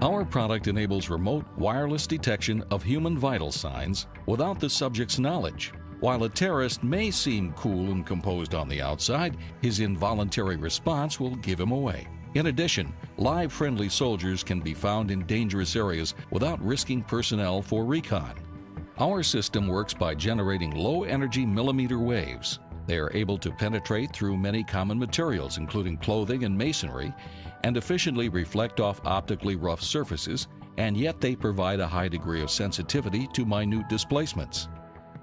Our product enables remote wireless detection of human vital signs without the subject's knowledge. While a terrorist may seem cool and composed on the outside, his involuntary response will give him away. In addition, live friendly soldiers can be found in dangerous areas without risking personnel for recon. Our system works by generating low-energy millimeter waves. They are able to penetrate through many common materials, including clothing and masonry, and efficiently reflect off optically rough surfaces, and yet they provide a high degree of sensitivity to minute displacements.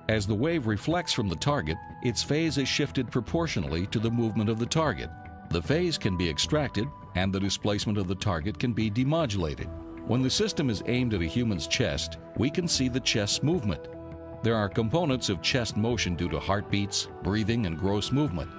As the wave reflects from the target, its phase is shifted proportionally to the movement of the target. The phase can be extracted, and the displacement of the target can be demodulated. When the system is aimed at a human's chest, we can see the chest's movement. There are components of chest motion due to heartbeats, breathing, and gross movement.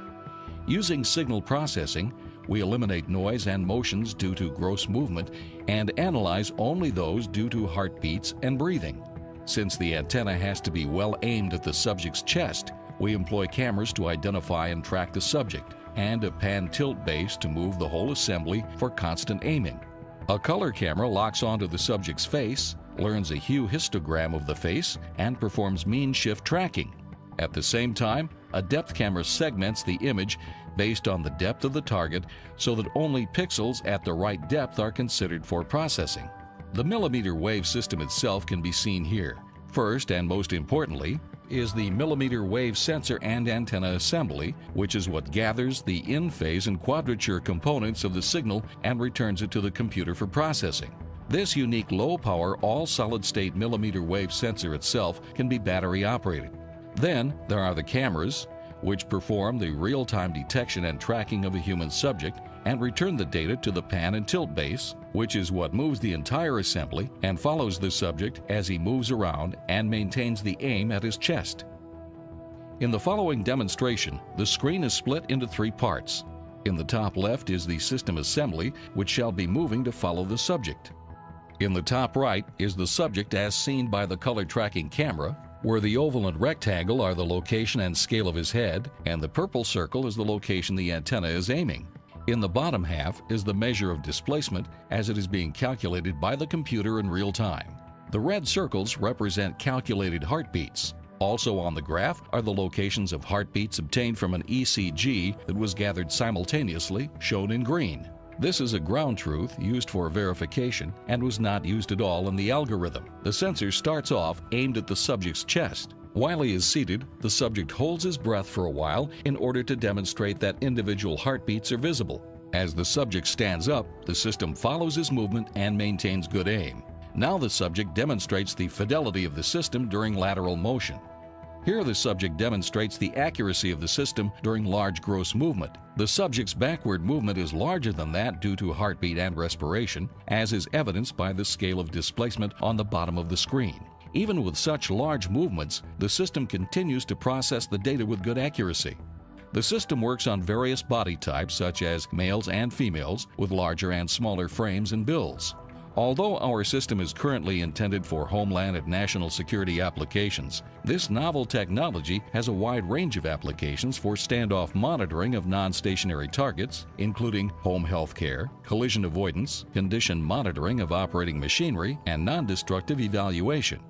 Using signal processing, we eliminate noise and motions due to gross movement and analyze only those due to heartbeats and breathing. Since the antenna has to be well aimed at the subject's chest, we employ cameras to identify and track the subject, and a pan-tilt base to move the whole assembly for constant aiming. A color camera locks onto the subject's face, learns a hue histogram of the face, and performs mean shift tracking. At the same time, a depth camera segments the image based on the depth of the target so that only pixels at the right depth are considered for processing. The millimeter wave system itself can be seen here. First, and most importantly, is the millimeter wave sensor and antenna assembly, which is what gathers the in-phase and quadrature components of the signal and returns it to the computer for processing. This unique low-power, all-solid-state millimeter wave sensor itself can be battery-operated. Then there are the cameras, which perform the real-time detection and tracking of a human subject and return the data to the pan and tilt base, which is what moves the entire assembly and follows the subject as he moves around and maintains the aim at his chest. In the following demonstration, the screen is split into 3 parts. In the top left is the system assembly, which shall be moving to follow the subject. In the top right is the subject as seen by the color tracking camera, where the oval and rectangle are the location and scale of his head, and the purple circle is the location the antenna is aiming. In the bottom half is the measure of displacement as it is being calculated by the computer in real time. The red circles represent calculated heartbeats. Also on the graph are the locations of heartbeats obtained from an ECG that was gathered simultaneously, shown in green. This is a ground truth used for verification and was not used at all in the algorithm. The sensor starts off aimed at the subject's chest. While he is seated, the subject holds his breath for a while in order to demonstrate that individual heartbeats are visible. As the subject stands up, the system follows his movement and maintains good aim. Now the subject demonstrates the fidelity of the system during lateral motion. Here the subject demonstrates the accuracy of the system during large gross movement. The subject's backward movement is larger than that due to heartbeat and respiration, as is evidenced by the scale of displacement on the bottom of the screen. Even with such large movements, the system continues to process the data with good accuracy. The system works on various body types such as males and females with larger and smaller frames and bills. Although our system is currently intended for homeland and national security applications, this novel technology has a wide range of applications for standoff monitoring of non-stationary targets, including home health care, collision avoidance, condition monitoring of operating machinery, and non-destructive evaluation.